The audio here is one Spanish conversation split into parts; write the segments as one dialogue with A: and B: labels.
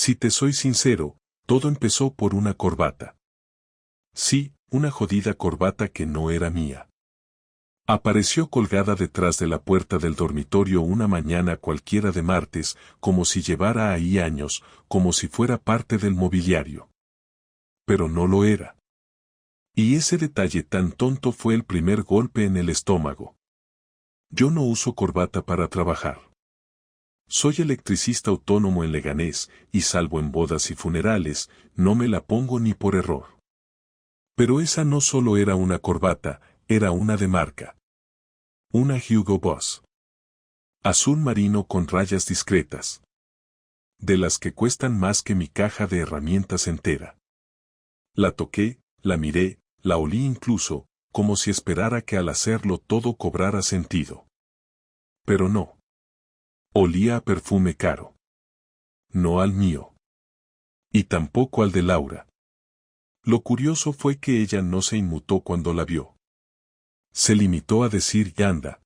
A: Si te soy sincero, todo empezó por una corbata. Sí, una jodida corbata que no era mía. Apareció colgada detrás de la puerta del dormitorio una mañana cualquiera de martes, como si llevara ahí años, como si fuera parte del mobiliario. Pero no lo era. Y ese detalle tan tonto fue el primer golpe en el estómago. Yo no uso corbata para trabajar. Soy electricista autónomo en Leganés, y salvo en bodas y funerales, no me la pongo ni por error. Pero esa no solo era una corbata, era una de marca. Una Hugo Boss. Azul marino con rayas discretas. De las que cuestan más que mi caja de herramientas entera. La toqué, la miré, la olí incluso, como si esperara que al hacerlo todo cobrara sentido. Pero no. Olía a perfume caro. No al mío. Y tampoco al de Laura. Lo curioso fue que ella no se inmutó cuando la vio. Se limitó a decir anda.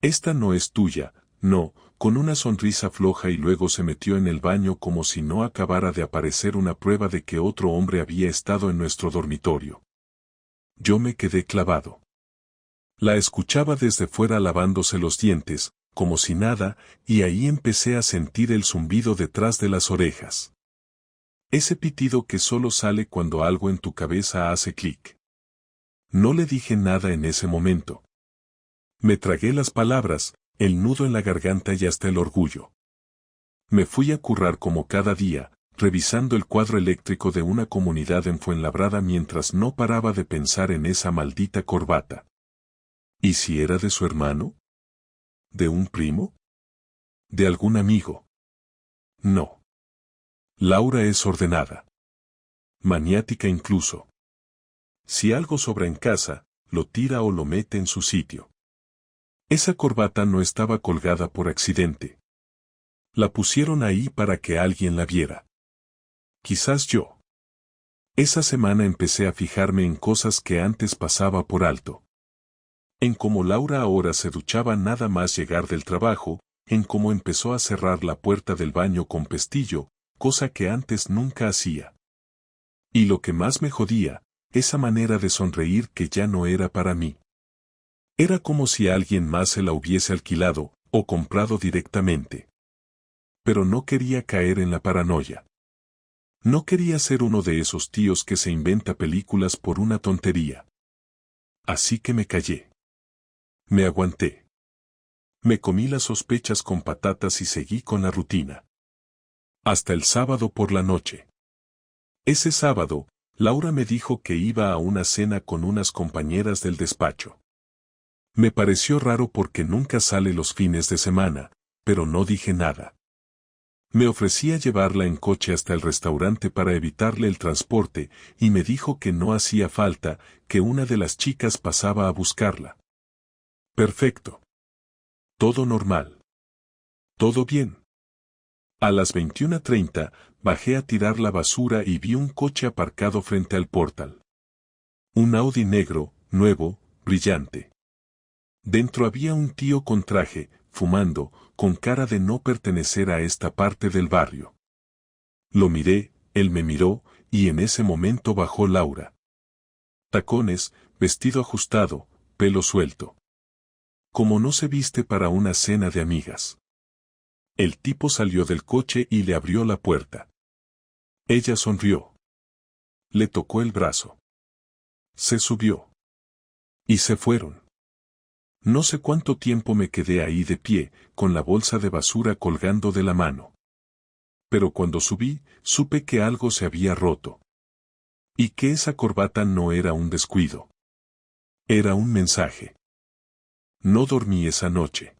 A: Esta no es tuya, no, con una sonrisa floja y luego se metió en el baño como si no acabara de aparecer una prueba de que otro hombre había estado en nuestro dormitorio. Yo me quedé clavado. La escuchaba desde fuera lavándose los dientes, como si nada, y ahí empecé a sentir el zumbido detrás de las orejas. Ese pitido que solo sale cuando algo en tu cabeza hace clic. No le dije nada en ese momento. Me tragué las palabras, el nudo en la garganta y hasta el orgullo. Me fui a currar como cada día, revisando el cuadro eléctrico de una comunidad en Fuenlabrada mientras no paraba de pensar en esa maldita corbata. ¿Y si era de su hermano? ¿De un primo? ¿De algún amigo? No. Laura es ordenada. Maniática incluso. Si algo sobra en casa, lo tira o lo mete en su sitio. Esa corbata no estaba colgada por accidente. La pusieron ahí para que alguien la viera. Quizás yo. Esa semana empecé a fijarme en cosas que antes pasaba por alto. En cómo Laura ahora se duchaba nada más llegar del trabajo, en cómo empezó a cerrar la puerta del baño con pestillo, cosa que antes nunca hacía. Y lo que más me jodía, esa manera de sonreír que ya no era para mí. Era como si alguien más se la hubiese alquilado, o comprado directamente. Pero no quería caer en la paranoia. No quería ser uno de esos tíos que se inventa películas por una tontería. Así que me callé. Me aguanté. Me comí las sospechas con patatas y seguí con la rutina. Hasta el sábado por la noche. Ese sábado, Laura me dijo que iba a una cena con unas compañeras del despacho. Me pareció raro porque nunca sale los fines de semana, pero no dije nada. Me ofrecí a llevarla en coche hasta el restaurante para evitarle el transporte y me dijo que no hacía falta, que una de las chicas pasaba a buscarla. Perfecto. Todo normal. Todo bien. A las 21:30, bajé a tirar la basura y vi un coche aparcado frente al portal. Un Audi negro, nuevo, brillante. Dentro había un tío con traje, fumando, con cara de no pertenecer a esta parte del barrio. Lo miré, él me miró, y en ese momento bajó Laura. Tacones, vestido ajustado, pelo suelto. Como no se viste para una cena de amigas. El tipo salió del coche y le abrió la puerta. Ella sonrió. Le tocó el brazo. Se subió. Y se fueron. No sé cuánto tiempo me quedé ahí de pie, con la bolsa de basura colgando de la mano. Pero cuando subí, supe que algo se había roto. Y que esa corbata no era un descuido. Era un mensaje. No dormí esa noche.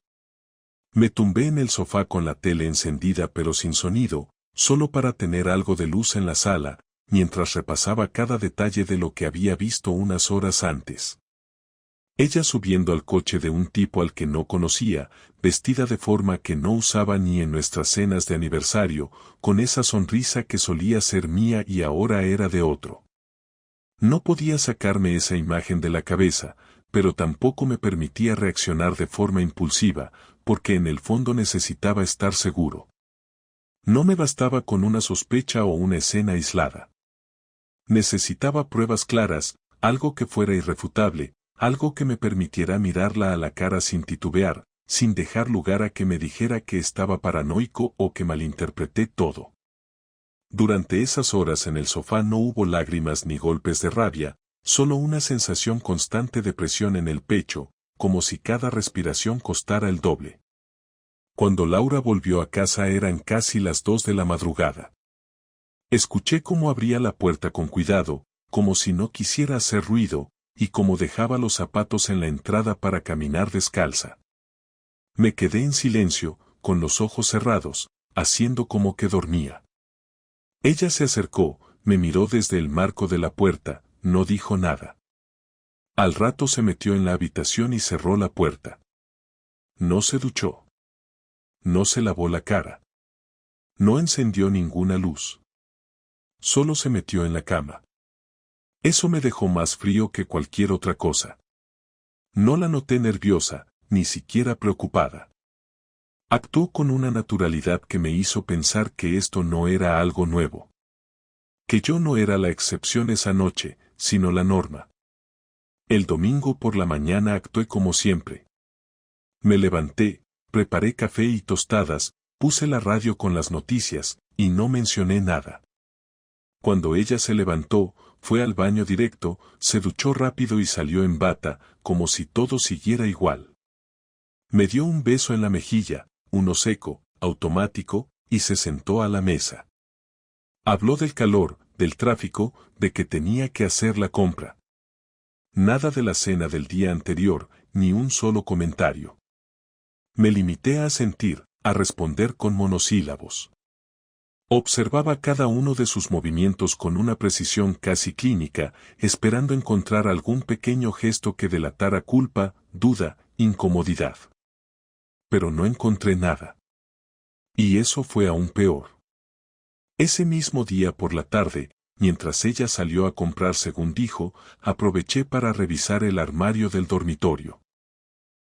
A: Me tumbé en el sofá con la tele encendida pero sin sonido, solo para tener algo de luz en la sala, mientras repasaba cada detalle de lo que había visto unas horas antes. Ella subiendo al coche de un tipo al que no conocía, vestida de forma que no usaba ni en nuestras cenas de aniversario, con esa sonrisa que solía ser mía y ahora era de otro. No podía sacarme esa imagen de la cabeza, pero tampoco me permitía reaccionar de forma impulsiva, porque en el fondo necesitaba estar seguro. No me bastaba con una sospecha o una escena aislada. Necesitaba pruebas claras, algo que fuera irrefutable, algo que me permitiera mirarla a la cara sin titubear, sin dejar lugar a que me dijera que estaba paranoico o que malinterpreté todo. Durante esas horas en el sofá no hubo lágrimas ni golpes de rabia, solo una sensación constante de presión en el pecho, como si cada respiración costara el doble. Cuando Laura volvió a casa eran casi las 2 de la madrugada. Escuché cómo abría la puerta con cuidado, como si no quisiera hacer ruido, y cómo dejaba los zapatos en la entrada para caminar descalza. Me quedé en silencio, con los ojos cerrados, haciendo como que dormía. Ella se acercó, me miró desde el marco de la puerta, no dijo nada. Al rato se metió en la habitación y cerró la puerta. No se duchó. No se lavó la cara. No encendió ninguna luz. Solo se metió en la cama. Eso me dejó más frío que cualquier otra cosa. No la noté nerviosa, ni siquiera preocupada. Actuó con una naturalidad que me hizo pensar que esto no era algo nuevo. Que yo no era la excepción esa noche, sino la norma. El domingo por la mañana actué como siempre. Me levanté, preparé café y tostadas, puse la radio con las noticias, y no mencioné nada. Cuando ella se levantó, fue al baño directo, se duchó rápido y salió en bata, como si todo siguiera igual. Me dio un beso en la mejilla, uno seco, automático, y se sentó a la mesa. Habló del calor, del tráfico, de que tenía que hacer la compra. Nada de la cena del día anterior, ni un solo comentario. Me limité a asentir, a responder con monosílabos. Observaba cada uno de sus movimientos con una precisión casi clínica, esperando encontrar algún pequeño gesto que delatara culpa, duda, incomodidad. Pero no encontré nada. Y eso fue aún peor. Ese mismo día por la tarde, mientras ella salió a comprar según dijo, aproveché para revisar el armario del dormitorio.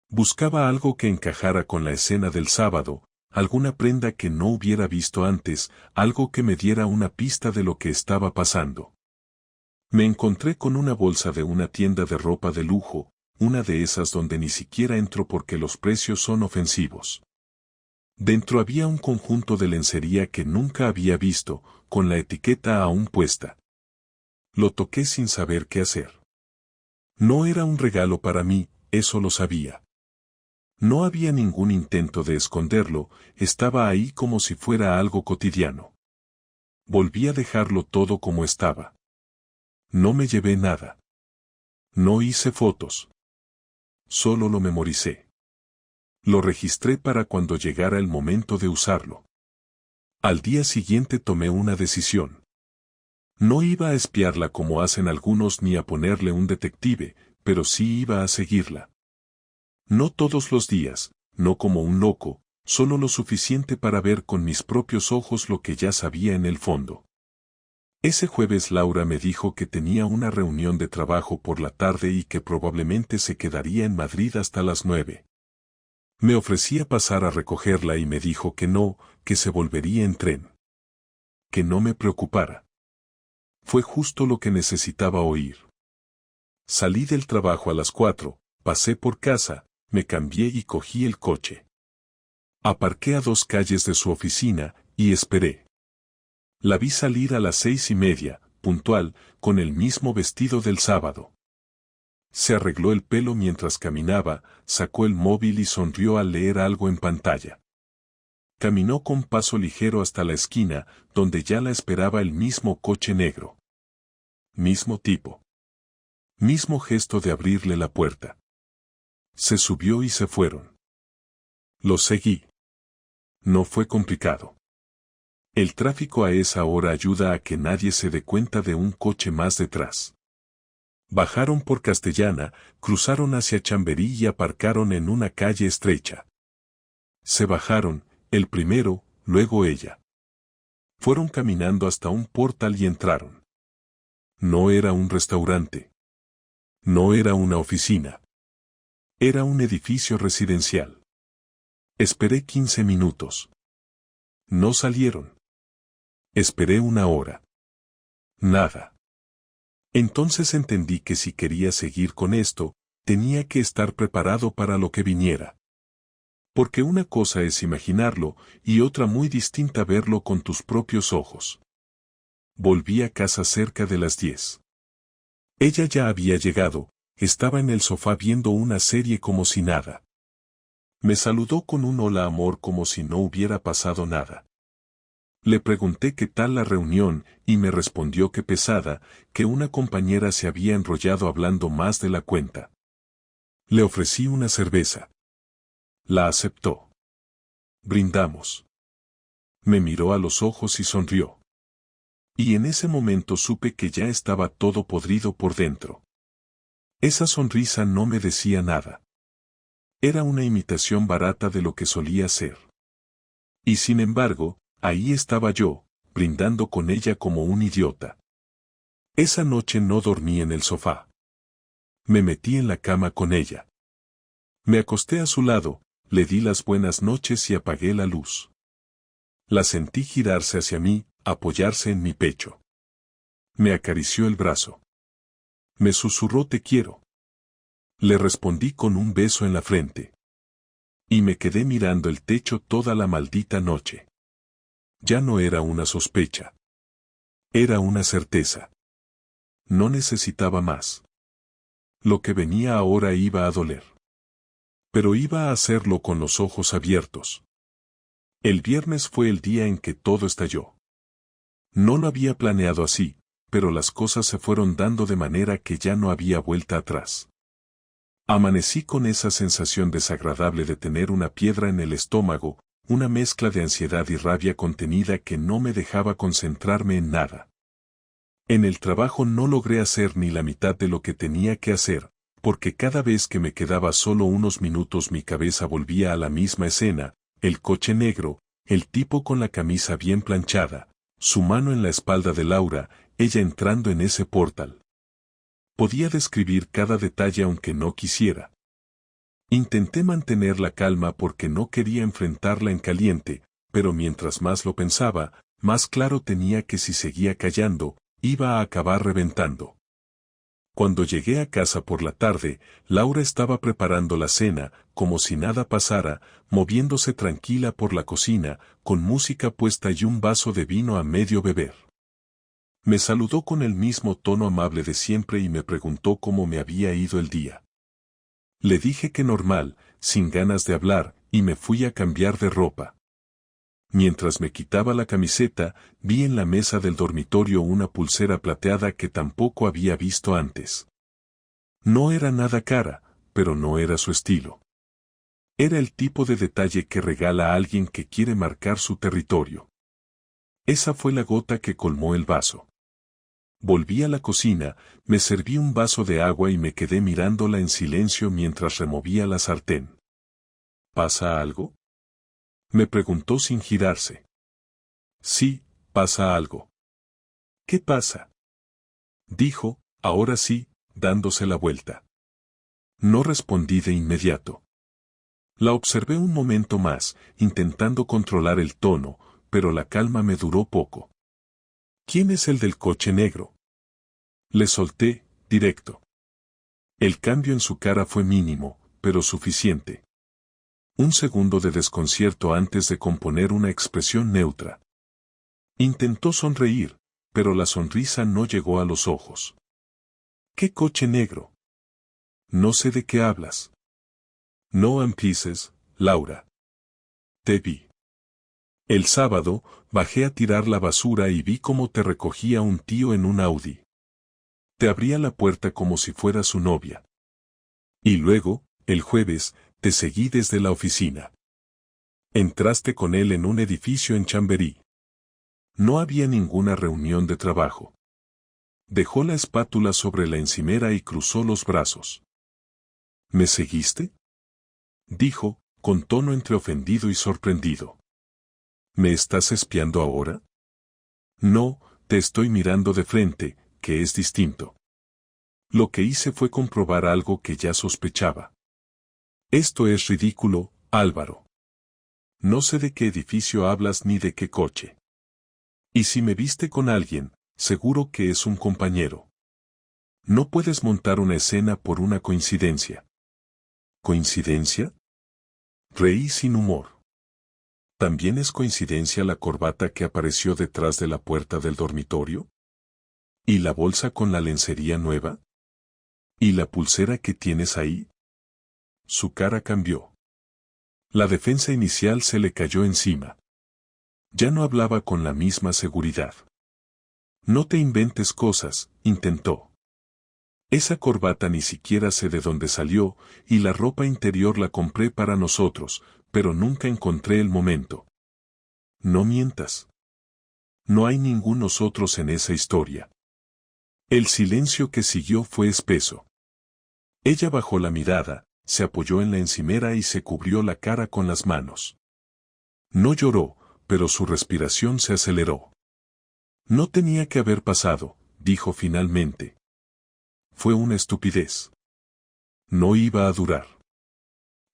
A: Buscaba algo que encajara con la escena del sábado, alguna prenda que no hubiera visto antes, algo que me diera una pista de lo que estaba pasando. Me encontré con una bolsa de una tienda de ropa de lujo, una de esas donde ni siquiera entro porque los precios son ofensivos. Dentro había un conjunto de lencería que nunca había visto, con la etiqueta aún puesta. Lo toqué sin saber qué hacer. No era un regalo para mí, eso lo sabía. No había ningún intento de esconderlo, estaba ahí como si fuera algo cotidiano. Volví a dejarlo todo como estaba. No me llevé nada. No hice fotos. Solo lo memoricé. Lo registré para cuando llegara el momento de usarlo. Al día siguiente tomé una decisión. No iba a espiarla como hacen algunos ni a ponerle un detective, pero sí iba a seguirla. No todos los días, no como un loco, solo lo suficiente para ver con mis propios ojos lo que ya sabía en el fondo. Ese jueves Laura me dijo que tenía una reunión de trabajo por la tarde y que probablemente se quedaría en Madrid hasta las 9. Me ofrecía pasar a recogerla y me dijo que no, que se volvería en tren. Que no me preocupara. Fue justo lo que necesitaba oír. Salí del trabajo a las 4, pasé por casa, me cambié y cogí el coche. Aparqué a 2 calles de su oficina, y esperé. La vi salir a las 6:30, puntual, con el mismo vestido del sábado. Se arregló el pelo mientras caminaba, sacó el móvil y sonrió al leer algo en pantalla. Caminó con paso ligero hasta la esquina, donde ya la esperaba el mismo coche negro. Mismo tipo. Mismo gesto de abrirle la puerta. Se subió y se fueron. Los seguí. No fue complicado. El tráfico a esa hora ayuda a que nadie se dé cuenta de un coche más detrás. Bajaron por Castellana, cruzaron hacia Chamberí y aparcaron en una calle estrecha. Se bajaron, el primero, luego ella. Fueron caminando hasta un portal y entraron. No era un restaurante. No era una oficina. Era un edificio residencial. Esperé 15 minutos. No salieron. Esperé 1 hora. Nada. Entonces entendí que si quería seguir con esto, tenía que estar preparado para lo que viniera. Porque una cosa es imaginarlo y otra muy distinta verlo con tus propios ojos. Volví a casa cerca de las 10. Ella ya había llegado, estaba en el sofá viendo una serie como si nada. Me saludó con un hola amor como si no hubiera pasado nada. Le pregunté qué tal la reunión y me respondió que pesada, que una compañera se había enrollado hablando más de la cuenta. Le ofrecí una cerveza. La aceptó. Brindamos. Me miró a los ojos y sonrió. Y en ese momento supe que ya estaba todo podrido por dentro. Esa sonrisa no me decía nada. Era una imitación barata de lo que solía ser. Y sin embargo, ahí estaba yo, brindando con ella como un idiota. Esa noche no dormí en el sofá. Me metí en la cama con ella. Me acosté a su lado, le di las buenas noches y apagué la luz. La sentí girarse hacia mí, apoyarse en mi pecho. Me acarició el brazo. Me susurró te quiero. Le respondí con un beso en la frente. Y me quedé mirando el techo toda la maldita noche. Ya no era una sospecha. Era una certeza. No necesitaba más. Lo que venía ahora iba a doler. Pero iba a hacerlo con los ojos abiertos. El viernes fue el día en que todo estalló. No lo había planeado así, pero las cosas se fueron dando de manera que ya no había vuelta atrás. Amanecí con esa sensación desagradable de tener una piedra en el estómago, una mezcla de ansiedad y rabia contenida que no me dejaba concentrarme en nada. En el trabajo no logré hacer ni la mitad de lo que tenía que hacer, porque cada vez que me quedaba solo unos minutos mi cabeza volvía a la misma escena, el coche negro, el tipo con la camisa bien planchada, su mano en la espalda de Laura, ella entrando en ese portal. Podía describir cada detalle aunque no quisiera. Intenté mantener la calma porque no quería enfrentarla en caliente, pero mientras más lo pensaba, más claro tenía que si seguía callando, iba a acabar reventando. Cuando llegué a casa por la tarde, Laura estaba preparando la cena, como si nada pasara, moviéndose tranquila por la cocina, con música puesta y un vaso de vino a medio beber. Me saludó con el mismo tono amable de siempre y me preguntó cómo me había ido el día. Le dije que normal, sin ganas de hablar, y me fui a cambiar de ropa. Mientras me quitaba la camiseta, vi en la mesa del dormitorio una pulsera plateada que tampoco había visto antes. No era nada cara, pero no era su estilo. Era el tipo de detalle que regala a alguien que quiere marcar su territorio. Esa fue la gota que colmó el vaso. Volví a la cocina, me serví un vaso de agua y me quedé mirándola en silencio mientras removía la sartén. ¿Pasa algo?, me preguntó sin girarse. Sí, pasa algo. ¿Qué pasa?, dijo, ahora sí, dándose la vuelta. No respondí de inmediato. La observé un momento más, intentando controlar el tono, pero la calma me duró poco. ¿Quién es el del coche negro?, le solté, directo. El cambio en su cara fue mínimo, pero suficiente. Un segundo de desconcierto antes de componer una expresión neutra. Intentó sonreír, pero la sonrisa no llegó a los ojos. ¿Qué coche negro? No sé de qué hablas. No empieces, Laura. Te vi. El sábado, bajé a tirar la basura y vi cómo te recogía un tío en un Audi. Te abría la puerta como si fuera su novia. Y luego, el jueves, te seguí desde la oficina. Entraste con él en un edificio en Chamberí. No había ninguna reunión de trabajo. Dejó la espátula sobre la encimera y cruzó los brazos. ¿Me seguiste?, dijo, con tono entre ofendido y sorprendido. ¿Me estás espiando ahora? No, te estoy mirando de frente, que es distinto. Lo que hice fue comprobar algo que ya sospechaba. Esto es ridículo, Álvaro. No sé de qué edificio hablas ni de qué coche. Y si me viste con alguien, seguro que es un compañero. No puedes montar una escena por una coincidencia. ¿Coincidencia? Reí sin humor. ¿También es coincidencia la corbata que apareció detrás de la puerta del dormitorio? ¿Y la bolsa con la lencería nueva? ¿Y la pulsera que tienes ahí? Su cara cambió. La defensa inicial se le cayó encima. Ya no hablaba con la misma seguridad. No te inventes cosas, intentó. Esa corbata ni siquiera sé de dónde salió, y la ropa interior la compré para nosotros, pero nunca encontré el momento. No mientas. No hay ningún nosotros en esa historia. El silencio que siguió fue espeso. Ella bajó la mirada, se apoyó en la encimera y se cubrió la cara con las manos. No lloró, pero su respiración se aceleró. No tenía que haber pasado, dijo finalmente. Fue una estupidez. No iba a durar.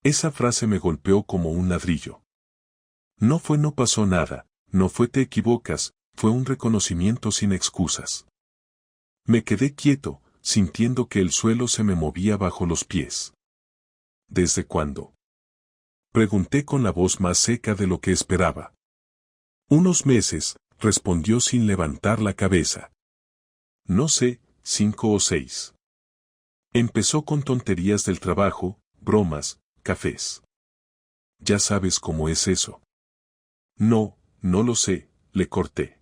A: Esa frase me golpeó como un ladrillo. No pasó nada, no fue te equivocas, fue un reconocimiento sin excusas. Me quedé quieto, sintiendo que el suelo se me movía bajo los pies. ¿Desde cuándo? Pregunté con la voz más seca de lo que esperaba. Unos meses, respondió sin levantar la cabeza. No sé, 5 o 6. Empezó con tonterías del trabajo, bromas, cafés. Ya sabes cómo es eso. No, no lo sé, le corté.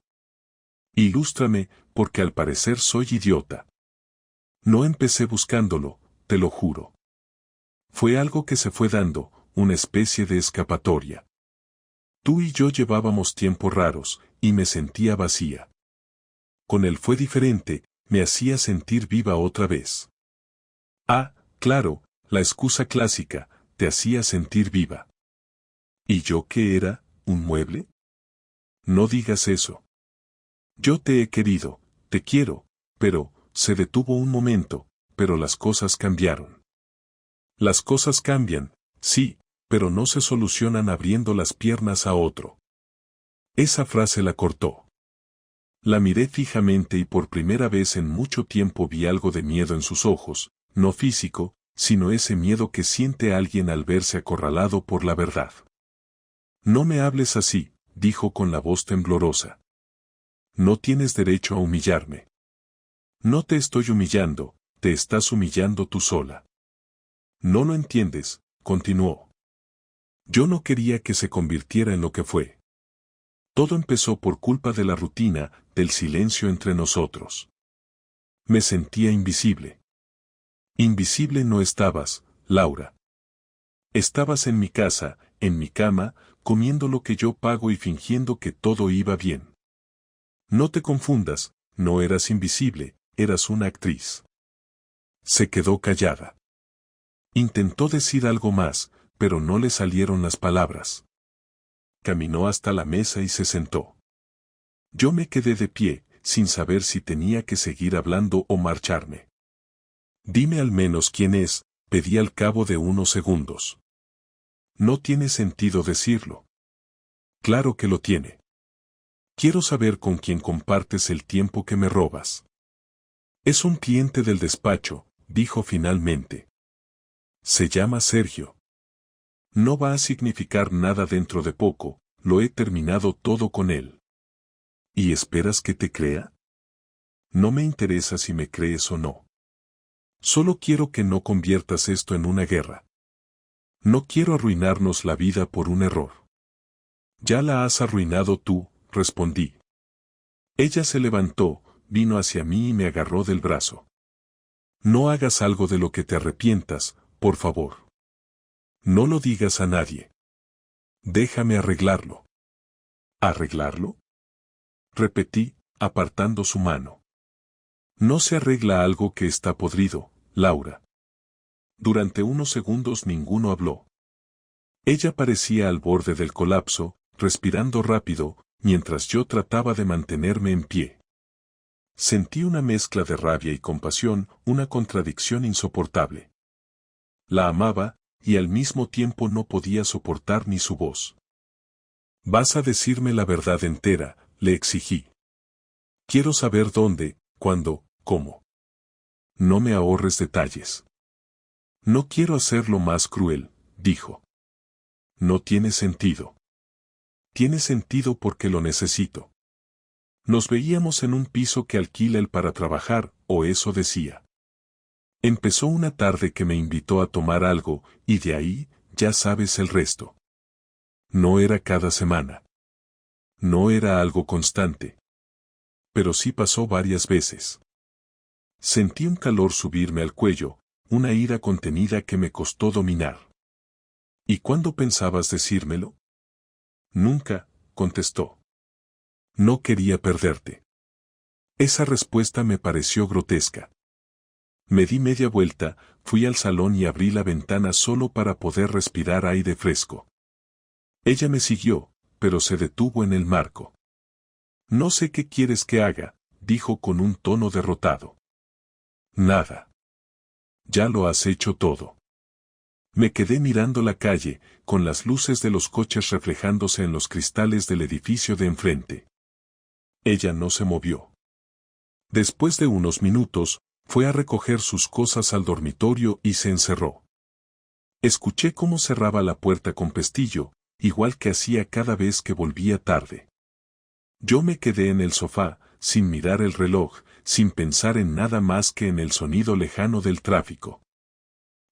A: Ilústrame, porque al parecer soy idiota. No empecé buscándolo, te lo juro. Fue algo que se fue dando, una especie de escapatoria. Tú y yo llevábamos tiempos raros, y me sentía vacía. Con él fue diferente, me hacía sentir viva otra vez. Ah, claro, la excusa clásica, te hacía sentir viva. ¿Y yo qué era, un mueble? No digas eso. Yo te he querido, te quiero, pero, se detuvo un momento, pero las cosas cambiaron. Las cosas cambian, sí, pero no se solucionan abriendo las piernas a otro. Esa frase la cortó. La miré fijamente y por primera vez en mucho tiempo vi algo de miedo en sus ojos, no físico, sino ese miedo que siente alguien al verse acorralado por la verdad. No me hables así, dijo con la voz temblorosa. No tienes derecho a humillarme. No te estoy humillando, te estás humillando tú sola. No lo entiendes, continuó. Yo no quería que se convirtiera en lo que fue. Todo empezó por culpa de la rutina, del silencio entre nosotros. Me sentía invisible. Invisible no estabas, Laura. Estabas en mi casa, en mi cama, comiendo lo que yo pago y fingiendo que todo iba bien. No te confundas, no eras invisible, eras una actriz. Se quedó callada. Intentó decir algo más, pero no le salieron las palabras. Caminó hasta la mesa y se sentó. Yo me quedé de pie, sin saber si tenía que seguir hablando o marcharme. Dime al menos quién es, pedí al cabo de unos segundos. No tiene sentido decirlo. Claro que lo tiene. Quiero saber con quién compartes el tiempo que me robas. Es un cliente del despacho, dijo finalmente. Se llama Sergio. No va a significar nada dentro de poco, lo he terminado todo con él. ¿Y esperas que te crea? No me interesa si me crees o no. Solo quiero que no conviertas esto en una guerra. No quiero arruinarnos la vida por un error. Ya la has arruinado tú, respondí. Ella se levantó, vino hacia mí y me agarró del brazo. No hagas algo de lo que te arrepientas, por favor. No lo digas a nadie. Déjame arreglarlo. ¿Arreglarlo? Repetí, apartando su mano. No se arregla algo que está podrido, Laura. Durante unos segundos ninguno habló. Ella parecía al borde del colapso, respirando rápido, mientras yo trataba de mantenerme en pie. Sentí una mezcla de rabia y compasión, una contradicción insoportable. La amaba, y al mismo tiempo no podía soportar ni su voz. Vas a decirme la verdad entera, le exigí. Quiero saber dónde, cuándo, cómo. No me ahorres detalles. No quiero hacerlo más cruel, dijo. No tiene sentido. Tiene sentido porque lo necesito. Nos veíamos en un piso que alquila él para trabajar, o eso decía. Empezó una tarde que me invitó a tomar algo, y de ahí, ya sabes el resto. No era cada semana. No era algo constante. Pero sí pasó varias veces. Sentí un calor subirme al cuello, una ira contenida que me costó dominar. ¿Y cuándo pensabas decírmelo? Nunca, contestó. No quería perderte. Esa respuesta me pareció grotesca. Me di media vuelta, fui al salón y abrí la ventana solo para poder respirar aire fresco. Ella me siguió, pero se detuvo en el marco. No sé qué quieres que haga, dijo con un tono derrotado. Nada. Ya lo has hecho todo. Me quedé mirando la calle, con las luces de los coches reflejándose en los cristales del edificio de enfrente. Ella no se movió. Después de unos minutos, fue a recoger sus cosas al dormitorio y se encerró. Escuché cómo cerraba la puerta con pestillo, igual que hacía cada vez que volvía tarde. Yo me quedé en el sofá, sin mirar el reloj, sin pensar en nada más que en el sonido lejano del tráfico.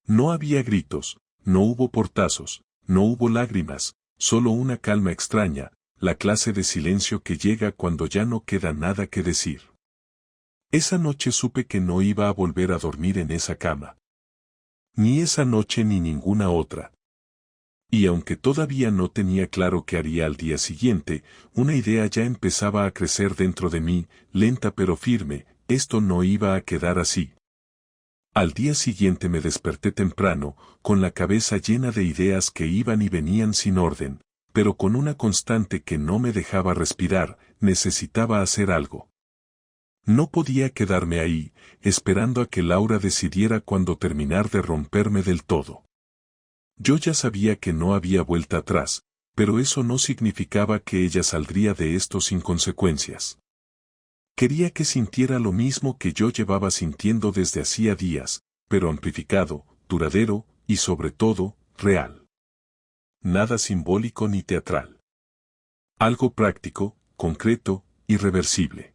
A: No había gritos, no hubo portazos, no hubo lágrimas, solo una calma extraña, la clase de silencio que llega cuando ya no queda nada que decir. Esa noche supe que no iba a volver a dormir en esa cama. Ni esa noche ni ninguna otra. Y aunque todavía no tenía claro qué haría al día siguiente, una idea ya empezaba a crecer dentro de mí, lenta pero firme, esto no iba a quedar así. Al día siguiente me desperté temprano, con la cabeza llena de ideas que iban y venían sin orden, pero con una constante que no me dejaba respirar, necesitaba hacer algo. No podía quedarme ahí, esperando a que Laura decidiera cuándo terminar de romperme del todo. Yo ya sabía que no había vuelta atrás, pero eso no significaba que ella saldría de esto sin consecuencias. Quería que sintiera lo mismo que yo llevaba sintiendo desde hacía días, pero amplificado, duradero, y sobre todo, real. Nada simbólico ni teatral. Algo práctico, concreto, irreversible.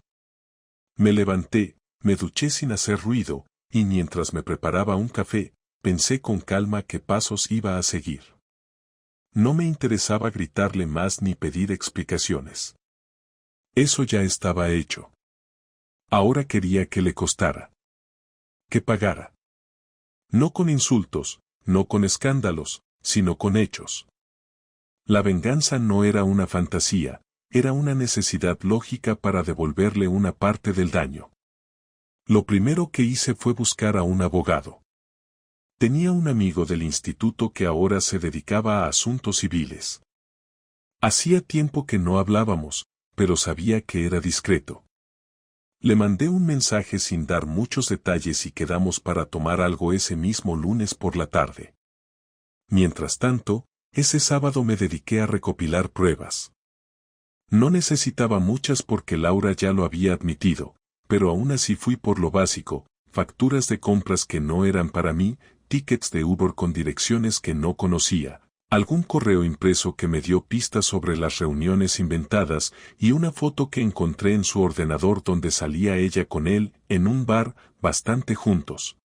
A: Me levanté, me duché sin hacer ruido, y mientras me preparaba un café, pensé con calma qué pasos iba a seguir. No me interesaba gritarle más ni pedir explicaciones. Eso ya estaba hecho. Ahora quería que le costara. Que pagara. No con insultos, no con escándalos, sino con hechos. La venganza no era una fantasía, era una necesidad lógica para devolverle una parte del daño. Lo primero que hice fue buscar a un abogado. Tenía un amigo del instituto que ahora se dedicaba a asuntos civiles. Hacía tiempo que no hablábamos, pero sabía que era discreto. Le mandé un mensaje sin dar muchos detalles y quedamos para tomar algo ese mismo lunes por la tarde. Mientras tanto, ese sábado me dediqué a recopilar pruebas. No necesitaba muchas porque Laura ya lo había admitido, pero aún así fui por lo básico, facturas de compras que no eran para mí, tickets de Uber con direcciones que no conocía, algún correo impreso que me dio pistas sobre las reuniones inventadas y una foto que encontré en su ordenador donde salía ella con él, en un bar, bastante juntos.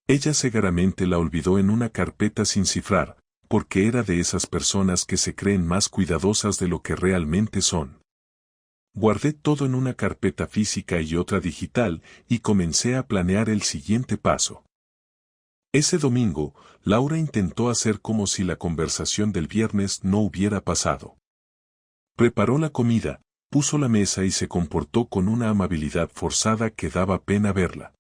A: Ella seguramente la olvidó en una carpeta sin cifrar, porque era de esas personas que se creen más cuidadosas de lo que realmente son. Guardé todo en una carpeta física y otra digital, y comencé a planear el siguiente paso. Ese domingo, Laura intentó hacer como si la conversación del viernes no hubiera pasado. Preparó la comida, puso la mesa y se comportó con una amabilidad forzada que daba pena verla.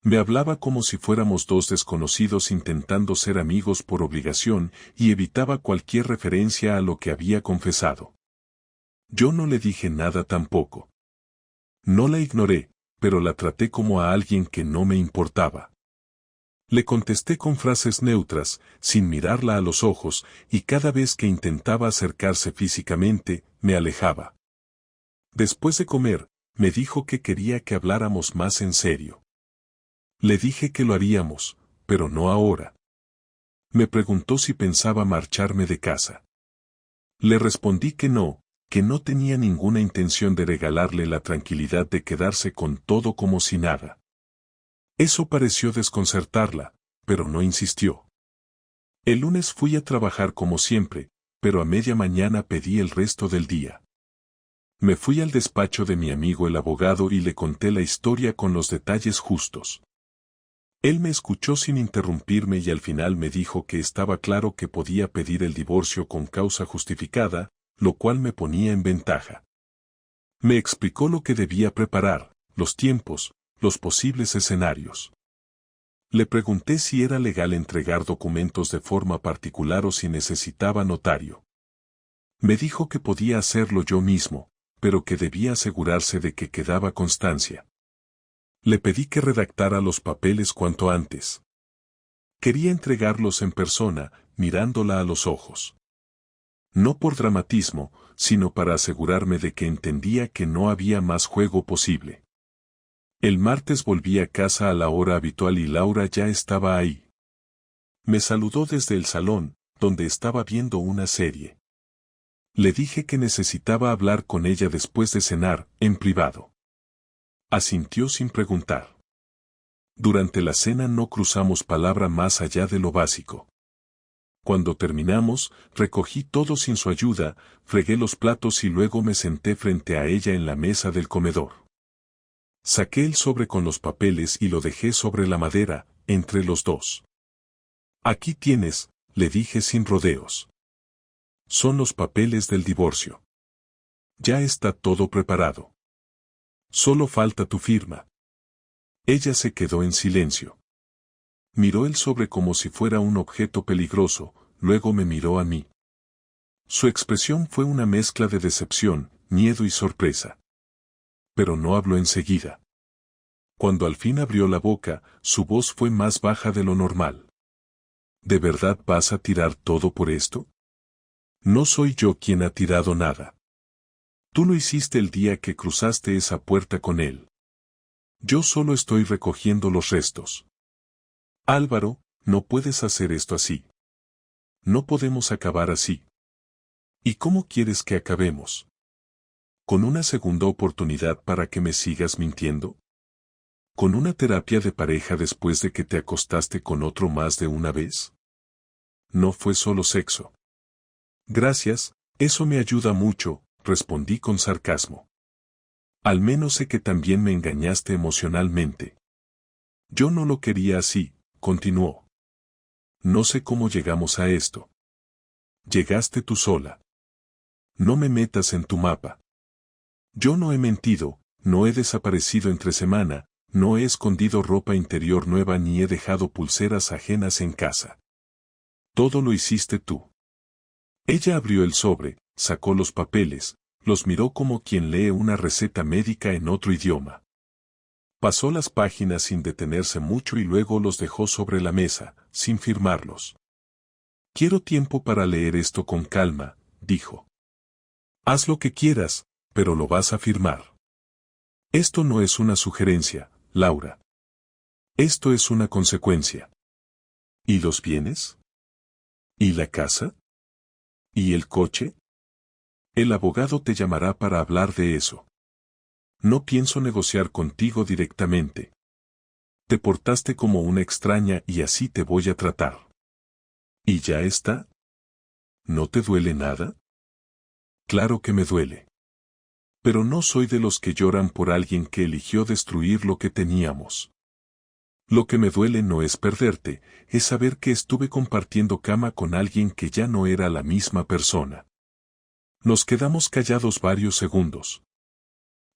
A: Me hablaba como si fuéramos dos desconocidos intentando ser amigos por obligación y evitaba cualquier referencia a lo que había confesado. Yo no le dije nada tampoco. No la ignoré, pero la traté como a alguien que no me importaba. Le contesté con frases neutras, sin mirarla a los ojos, y cada vez que intentaba acercarse físicamente, me alejaba. Después de comer, me dijo que quería que habláramos más en serio. Le dije que lo haríamos, pero no ahora. Me preguntó si pensaba marcharme de casa. Le respondí que no tenía ninguna intención de regalarle la tranquilidad de quedarse con todo como si nada. Eso pareció desconcertarla, pero no insistió. El lunes fui a trabajar como siempre, pero a media mañana pedí el resto del día. Me fui al despacho de mi amigo el abogado y le conté la historia con los detalles justos. Él me escuchó sin interrumpirme y al final me dijo que estaba claro que podía pedir el divorcio con causa justificada, lo cual me ponía en ventaja. Me explicó lo que debía preparar, los tiempos, los posibles escenarios. Le pregunté si era legal entregar documentos de forma particular o si necesitaba notario. Me dijo que podía hacerlo yo mismo, pero que debía asegurarse de que quedaba constancia. Le pedí que redactara los papeles cuanto antes. Quería entregarlos en persona, mirándola a los ojos. No por dramatismo, sino para asegurarme de que entendía que no había más juego posible. El martes volví a casa a la hora habitual y Laura ya estaba ahí. Me saludó desde el salón, donde estaba viendo una serie. Le dije que necesitaba hablar con ella después de cenar, en privado. Asintió sin preguntar. Durante la cena no cruzamos palabra más allá de lo básico. Cuando terminamos, recogí todo sin su ayuda, fregué los platos y luego me senté frente a ella en la mesa del comedor. Saqué el sobre con los papeles y lo dejé sobre la madera, entre los dos. Aquí tienes, le dije sin rodeos. Son los papeles del divorcio. Ya está todo preparado. Solo falta tu firma. Ella se quedó en silencio. Miró el sobre como si fuera un objeto peligroso, luego me miró a mí. Su expresión fue una mezcla de decepción, miedo y sorpresa. Pero no habló enseguida. Cuando al fin abrió la boca, su voz fue más baja de lo normal. ¿De verdad vas a tirar todo por esto? No soy yo quien ha tirado nada. Tú lo hiciste el día que cruzaste esa puerta con él. Yo solo estoy recogiendo los restos. Álvaro, no puedes hacer esto así. No podemos acabar así. ¿Y cómo quieres que acabemos? ¿Con una segunda oportunidad para que me sigas mintiendo? ¿Con una terapia de pareja después de que te acostaste con otro más de una vez? No fue solo sexo. Gracias, eso me ayuda mucho, respondí con sarcasmo. Al menos sé que también me engañaste emocionalmente. Yo no lo quería así, continuó. No sé cómo llegamos a esto. Llegaste tú sola. No me metas en tu mapa. Yo no he mentido, no he desaparecido entre semana, no he escondido ropa interior nueva ni he dejado pulseras ajenas en casa. Todo lo hiciste tú. Ella abrió el sobre, sacó los papeles, los miró como quien lee una receta médica en otro idioma. Pasó las páginas sin detenerse mucho y luego los dejó sobre la mesa, sin firmarlos. Quiero tiempo para leer esto con calma, dijo. Haz lo que quieras, pero lo vas a firmar. Esto no es una sugerencia, Laura. Esto es una consecuencia. ¿Y los bienes? ¿Y la casa? ¿Y el coche? El abogado te llamará para hablar de eso. No pienso negociar contigo directamente. Te portaste como una extraña y así te voy a tratar. ¿Y ya está? ¿No te duele nada? Claro que me duele. Pero no soy de los que lloran por alguien que eligió destruir lo que teníamos. Lo que me duele no es perderte, es saber que estuve compartiendo cama con alguien que ya no era la misma persona. Nos quedamos callados varios segundos.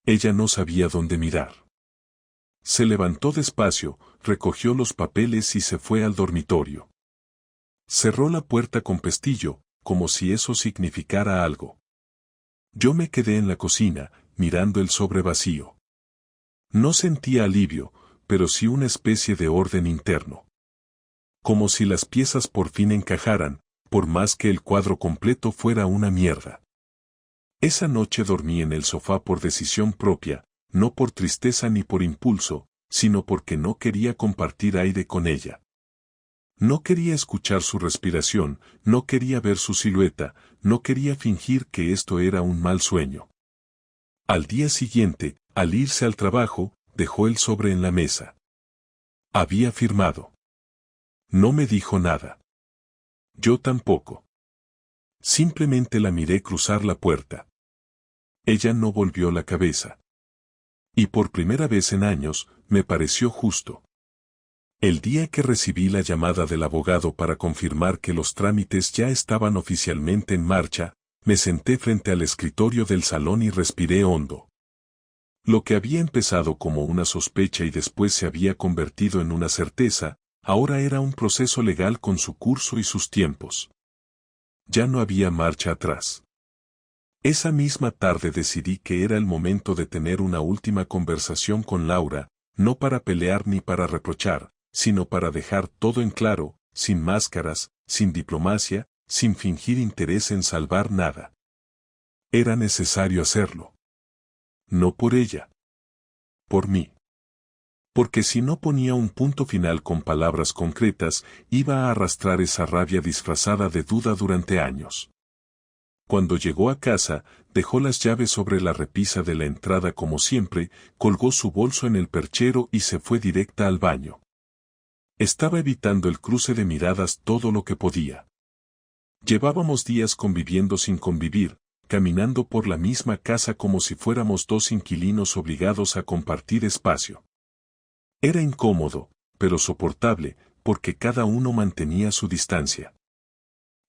A: Ella no sabía dónde mirar. Se levantó despacio, recogió los papeles y se fue al dormitorio. Cerró la puerta con pestillo, como si eso significara algo. Yo me quedé en la cocina, mirando el sobre vacío. No sentía alivio, pero sí una especie de orden interno. Como si las piezas por fin encajaran, por más que el cuadro completo fuera una mierda. Esa noche dormí en el sofá por decisión propia, no por tristeza ni por impulso, sino porque no quería compartir aire con ella. No quería escuchar su respiración, no quería ver su silueta, no quería fingir que esto era un mal sueño. Al día siguiente, al irse al trabajo, dejó el sobre en la mesa. Había firmado. No me dijo nada. Yo tampoco. Simplemente la miré cruzar la puerta. Ella no volvió la cabeza. Y por primera vez en años, me pareció justo. El día que recibí la llamada del abogado para confirmar que los trámites ya estaban oficialmente en marcha, me senté frente al escritorio del salón y respiré hondo. Lo que había empezado como una sospecha y después se había convertido en una certeza, ahora era un proceso legal con su curso y sus tiempos. Ya no había marcha atrás. Esa misma tarde decidí que era el momento de tener una última conversación con Laura, no para pelear ni para reprochar, sino para dejar todo en claro, sin máscaras, sin diplomacia, sin fingir interés en salvar nada. Era necesario hacerlo. No por ella. Por mí. Porque si no ponía un punto final con palabras concretas, iba a arrastrar esa rabia disfrazada de duda durante años. Cuando llegó a casa, dejó las llaves sobre la repisa de la entrada como siempre, colgó su bolso en el perchero y se fue directa al baño. Estaba evitando el cruce de miradas todo lo que podía. Llevábamos días conviviendo sin convivir, caminando por la misma casa como si fuéramos dos inquilinos obligados a compartir espacio. Era incómodo, pero soportable, porque cada uno mantenía su distancia.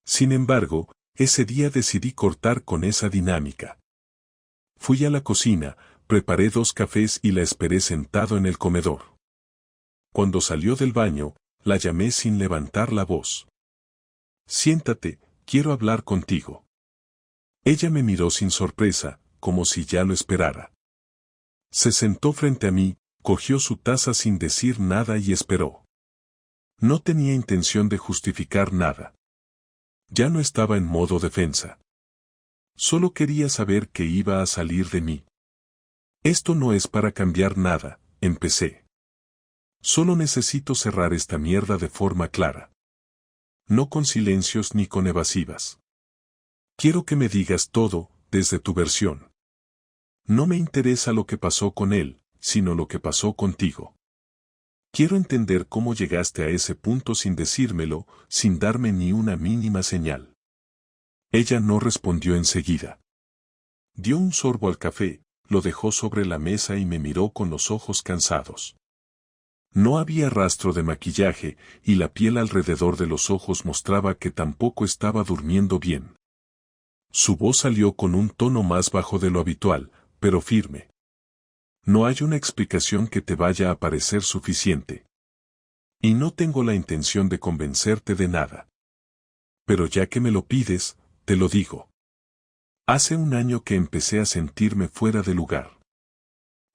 A: Sin embargo, ese día decidí cortar con esa dinámica. Fui a la cocina, preparé 2 cafés y la esperé sentado en el comedor. Cuando salió del baño, la llamé sin levantar la voz. Siéntate, quiero hablar contigo. Ella me miró sin sorpresa, como si ya lo esperara. Se sentó frente a mí, cogió su taza sin decir nada y esperó. No tenía intención de justificar nada. Ya no estaba en modo defensa. Solo quería saber qué iba a salir de mí. Esto no es para cambiar nada, empecé. Solo necesito cerrar esta mierda de forma clara. No con silencios ni con evasivas. Quiero que me digas todo, desde tu versión. No me interesa lo que pasó con él, sino lo que pasó contigo. Quiero entender cómo llegaste a ese punto sin decírmelo, sin darme ni una mínima señal. Ella no respondió enseguida. Dio un sorbo al café, lo dejó sobre la mesa y me miró con los ojos cansados. No había rastro de maquillaje, y la piel alrededor de los ojos mostraba que tampoco estaba durmiendo bien. Su voz salió con un tono más bajo de lo habitual, pero firme. No hay una explicación que te vaya a parecer suficiente. Y no tengo la intención de convencerte de nada. Pero ya que me lo pides, te lo digo. Hace un año que empecé a sentirme fuera de lugar.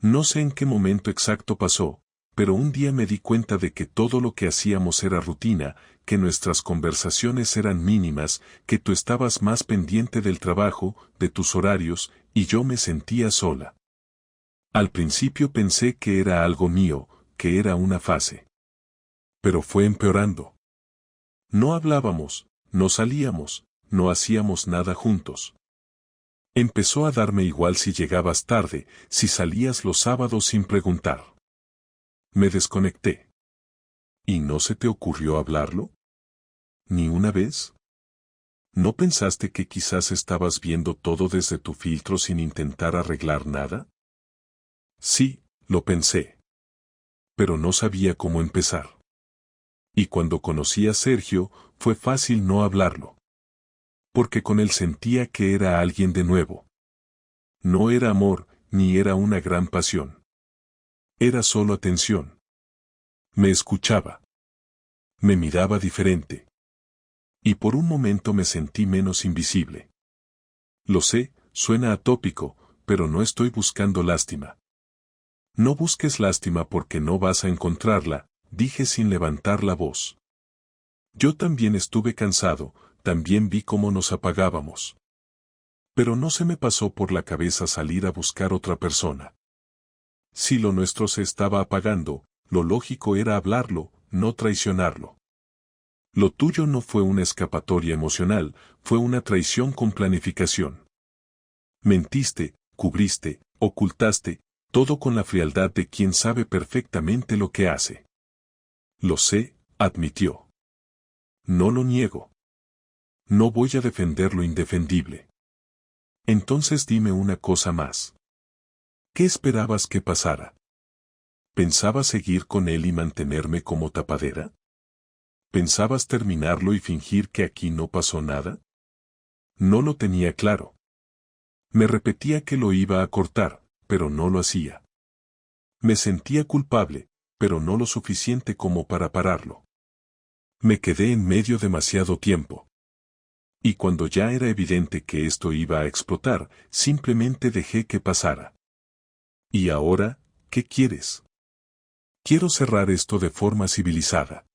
A: No sé en qué momento exacto pasó, pero un día me di cuenta de que todo lo que hacíamos era rutina, que nuestras conversaciones eran mínimas, que tú estabas más pendiente del trabajo, de tus horarios, y yo me sentía sola. Al principio pensé que era algo mío, que era una fase. Pero fue empeorando. No hablábamos, no salíamos, no hacíamos nada juntos. Empezó a darme igual si llegabas tarde, si salías los sábados sin preguntar. Me desconecté. ¿Y no se te ocurrió hablarlo? ¿Ni una vez? ¿No pensaste que quizás estabas viendo todo desde tu filtro sin intentar arreglar nada? Sí, lo pensé. Pero no sabía cómo empezar. Y cuando conocí a Sergio, fue fácil no hablarlo. Porque con él sentía que era alguien de nuevo. No era amor, ni era una gran pasión. Era solo atención. Me escuchaba. Me miraba diferente. Y por un momento me sentí menos invisible. Lo sé, suena atópico, pero no estoy buscando lástima. No busques lástima porque no vas a encontrarla, dije sin levantar la voz. Yo también estuve cansado, también vi cómo nos apagábamos. Pero no se me pasó por la cabeza salir a buscar otra persona. Si lo nuestro se estaba apagando, lo lógico era hablarlo, no traicionarlo. Lo tuyo no fue una escapatoria emocional, fue una traición con planificación. Mentiste, cubriste, ocultaste, todo con la frialdad de quien sabe perfectamente lo que hace. Lo sé, admitió. No lo niego. No voy a defender lo indefendible. Entonces dime una cosa más. ¿Qué esperabas que pasara? ¿Pensabas seguir con él y mantenerme como tapadera? ¿Pensabas terminarlo y fingir que aquí no pasó nada? No lo tenía claro. Me repetía que lo iba a cortar, pero no lo hacía. Me sentía culpable, pero no lo suficiente como para pararlo. Me quedé en medio demasiado tiempo. Y cuando ya era evidente que esto iba a explotar, simplemente dejé que pasara. ¿Y ahora, qué quieres? Quiero cerrar esto de forma civilizada.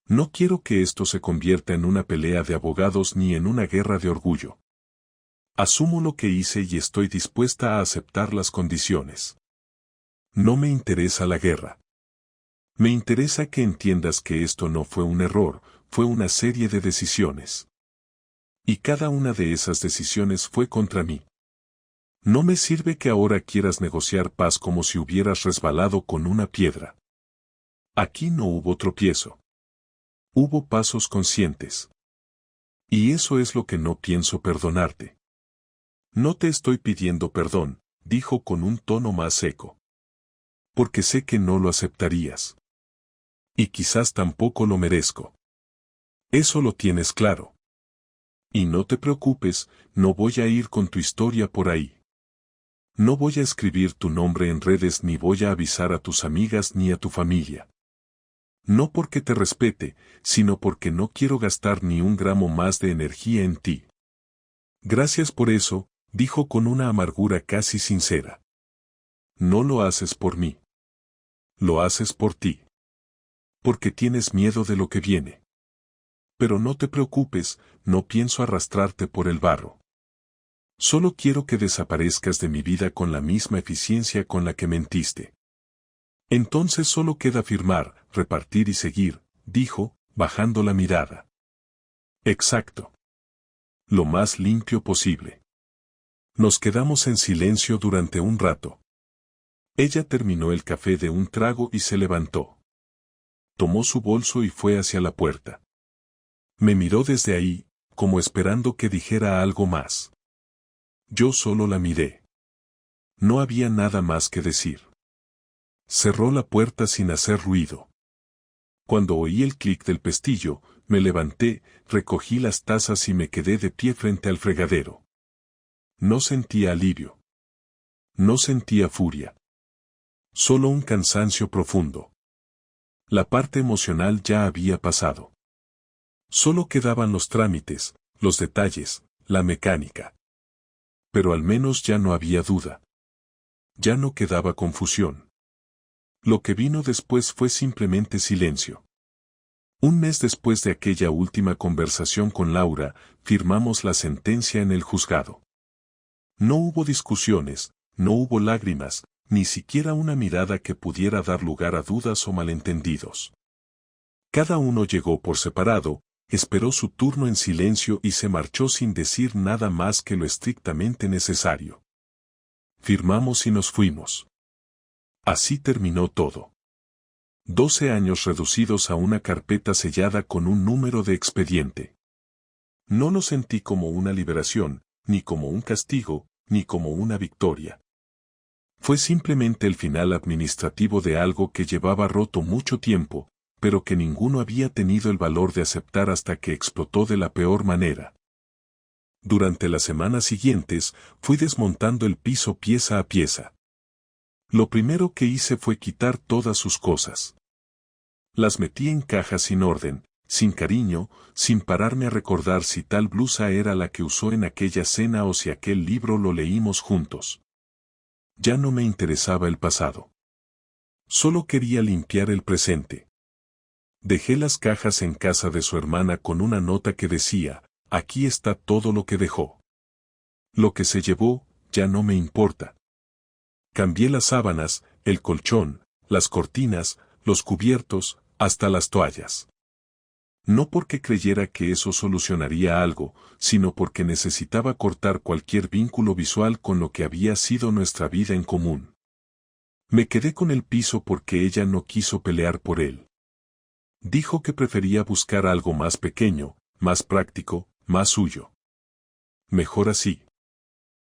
A: No quiero que esto se convierta en una pelea de abogados ni en una guerra de orgullo. Asumo lo que hice y estoy dispuesta a aceptar las condiciones. No me interesa la guerra. Me interesa que entiendas que esto no fue un error, fue una serie de decisiones. Y cada una de esas decisiones fue contra mí. No me sirve que ahora quieras negociar paz como si hubieras resbalado con una piedra. Aquí no hubo tropiezo. Hubo pasos conscientes. Y eso es lo que no pienso perdonarte. No te estoy pidiendo perdón, dijo con un tono más seco. Porque sé que no lo aceptarías. Y quizás tampoco lo merezco. Eso lo tienes claro. Y no te preocupes, no voy a ir con tu historia por ahí. No voy a escribir tu nombre en redes ni voy a avisar a tus amigas ni a tu familia. No porque te respete, sino porque no quiero gastar ni un gramo más de energía en ti. Gracias por eso, dijo con una amargura casi sincera. No lo haces por mí. Lo haces por ti. Porque tienes miedo de lo que viene. Pero no te preocupes, no pienso arrastrarte por el barro. Solo quiero que desaparezcas de mi vida con la misma eficiencia con la que mentiste. Entonces solo queda firmar, repartir y seguir, dijo, bajando la mirada. Exacto. Lo más limpio posible. Nos quedamos en silencio durante un rato. Ella terminó el café de un trago y se levantó. Tomó su bolso y fue hacia la puerta. Me miró desde ahí, como esperando que dijera algo más. Yo solo la miré. No había nada más que decir. Cerró la puerta sin hacer ruido. Cuando oí el clic del pestillo, me levanté, recogí las tazas y me quedé de pie frente al fregadero. No sentía alivio. No sentía furia. Solo un cansancio profundo. La parte emocional ya había pasado. Solo quedaban los trámites, los detalles, la mecánica. Pero al menos ya no había duda. Ya no quedaba confusión. Lo que vino después fue simplemente silencio. Un mes después de aquella última conversación con Laura, firmamos la sentencia en el juzgado. No hubo discusiones, no hubo lágrimas, ni siquiera una mirada que pudiera dar lugar a dudas o malentendidos. Cada uno llegó por separado, esperó su turno en silencio y se marchó sin decir nada más que lo estrictamente necesario. Firmamos y nos fuimos. Así terminó todo. 12 años reducidos a una carpeta sellada con un número de expediente. No lo sentí como una liberación, ni como un castigo, ni como una victoria. Fue simplemente el final administrativo de algo que llevaba roto mucho tiempo, pero que ninguno había tenido el valor de aceptar hasta que explotó de la peor manera. Durante las semanas siguientes, fui desmontando el piso pieza a pieza. Lo primero que hice fue quitar todas sus cosas. Las metí en cajas sin orden, sin cariño, sin pararme a recordar si tal blusa era la que usó en aquella cena o si aquel libro lo leímos juntos. Ya no me interesaba el pasado. Solo quería limpiar el presente. Dejé las cajas en casa de su hermana con una nota que decía, aquí está todo lo que dejó. Lo que se llevó, ya no me importa. Cambié las sábanas, el colchón, las cortinas, los cubiertos, hasta las toallas. No porque creyera que eso solucionaría algo, sino porque necesitaba cortar cualquier vínculo visual con lo que había sido nuestra vida en común. Me quedé con el piso porque ella no quiso pelear por él. Dijo que prefería buscar algo más pequeño, más práctico, más suyo. Mejor así.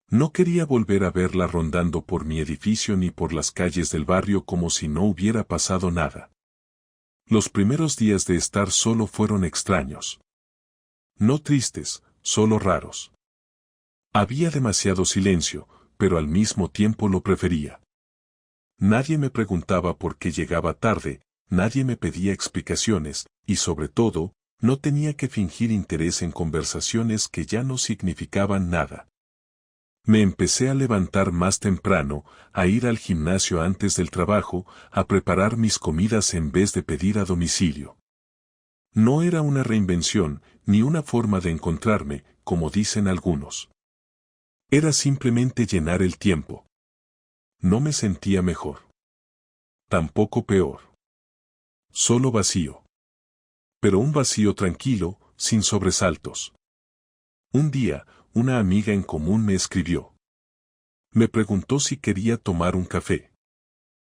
A: No quería volver a verla rondando por mi edificio ni por las calles del barrio como si no hubiera pasado nada. Los primeros días de estar solo fueron extraños. No tristes, solo raros. Había demasiado silencio, pero al mismo tiempo lo prefería. Nadie me preguntaba por qué llegaba tarde, nadie me pedía explicaciones, y sobre todo, no tenía que fingir interés en conversaciones que ya no significaban nada. Me empecé a levantar más temprano, a ir al gimnasio antes del trabajo, a preparar mis comidas en vez de pedir a domicilio. No era una reinvención, ni una forma de encontrarme, como dicen algunos. Era simplemente llenar el tiempo. No me sentía mejor. Tampoco peor. Solo vacío. Pero un vacío tranquilo, sin sobresaltos. Un día, una amiga en común me escribió. Me preguntó si quería tomar un café.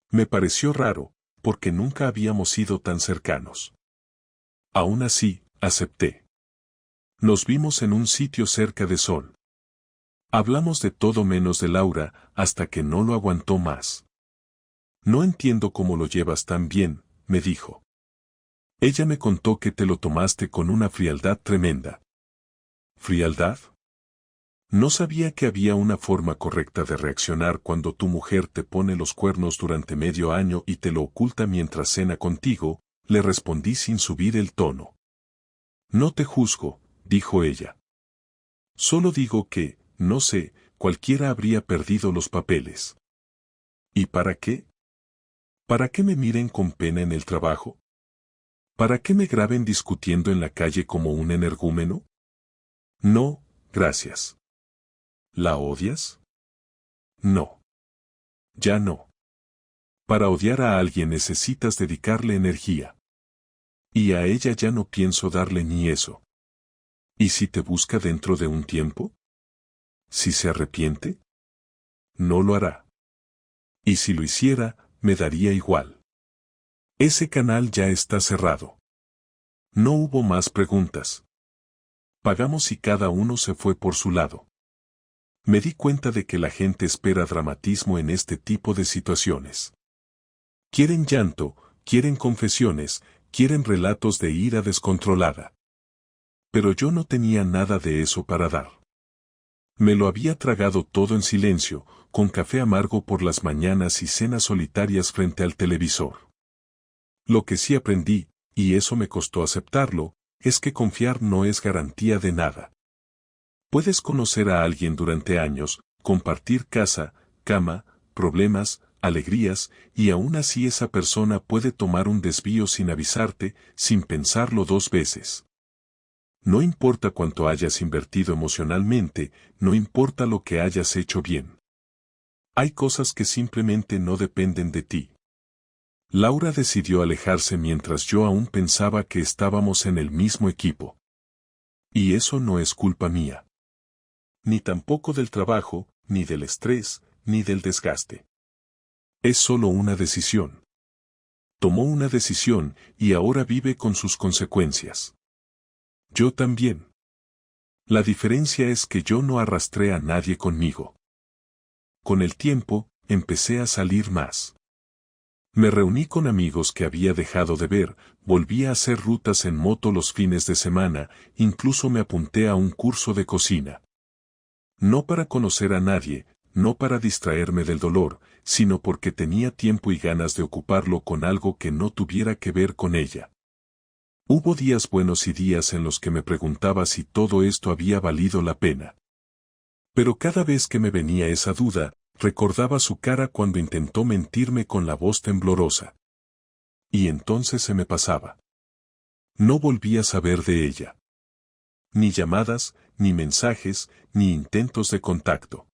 A: Me pareció raro, porque nunca habíamos sido tan cercanos. Aún así, acepté. Nos vimos en un sitio cerca de Sol. Hablamos de todo menos de Laura, hasta que no lo aguantó más. No entiendo cómo lo llevas tan bien, me dijo. Ella me contó que te lo tomaste con una frialdad tremenda. ¿Frialdad? No sabía que había una forma correcta de reaccionar cuando tu mujer te pone los cuernos durante medio año y te lo oculta mientras cena contigo, le respondí sin subir el tono. No te juzgo, dijo ella. Solo digo que, no sé, cualquiera habría perdido los papeles. ¿Y para qué? ¿Para qué me miren con pena en el trabajo? ¿Para qué me graben discutiendo en la calle como un energúmeno? No, gracias. ¿La odias? No. Ya no. Para odiar a alguien necesitas dedicarle energía. Y a ella ya no pienso darle ni eso. ¿Y si te busca dentro de un tiempo? ¿Si se arrepiente? No lo hará. Y si lo hiciera, me daría igual. Ese canal ya está cerrado. No hubo más preguntas. Pagamos y cada uno se fue por su lado. Me di cuenta de que la gente espera dramatismo en este tipo de situaciones. Quieren llanto, quieren confesiones, quieren relatos de ira descontrolada. Pero yo no tenía nada de eso para dar. Me lo había tragado todo en silencio, con café amargo por las mañanas y cenas solitarias frente al televisor. Lo que sí aprendí, y eso me costó aceptarlo, es que confiar no es garantía de nada. Puedes conocer a alguien durante años, compartir casa, cama, problemas, alegrías, y aún así esa persona puede tomar un desvío sin avisarte, sin pensarlo dos veces. No importa cuánto hayas invertido emocionalmente, no importa lo que hayas hecho bien. Hay cosas que simplemente no dependen de ti. Laura decidió alejarse mientras yo aún pensaba que estábamos en el mismo equipo. Y eso no es culpa mía. Ni tampoco del trabajo, ni del estrés, ni del desgaste. Es solo una decisión. Tomó una decisión y ahora vive con sus consecuencias. Yo también. La diferencia es que yo no arrastré a nadie conmigo. Con el tiempo, empecé a salir más. Me reuní con amigos que había dejado de ver, volví a hacer rutas en moto los fines de semana, incluso me apunté a un curso de cocina. No para conocer a nadie, no para distraerme del dolor, sino porque tenía tiempo y ganas de ocuparlo con algo que no tuviera que ver con ella. Hubo días buenos y días en los que me preguntaba si todo esto había valido la pena. Pero cada vez que me venía esa duda, recordaba su cara cuando intentó mentirme con la voz temblorosa. Y entonces se me pasaba. No volví a saber de ella. Ni llamadas, ni mensajes, ni intentos de contacto.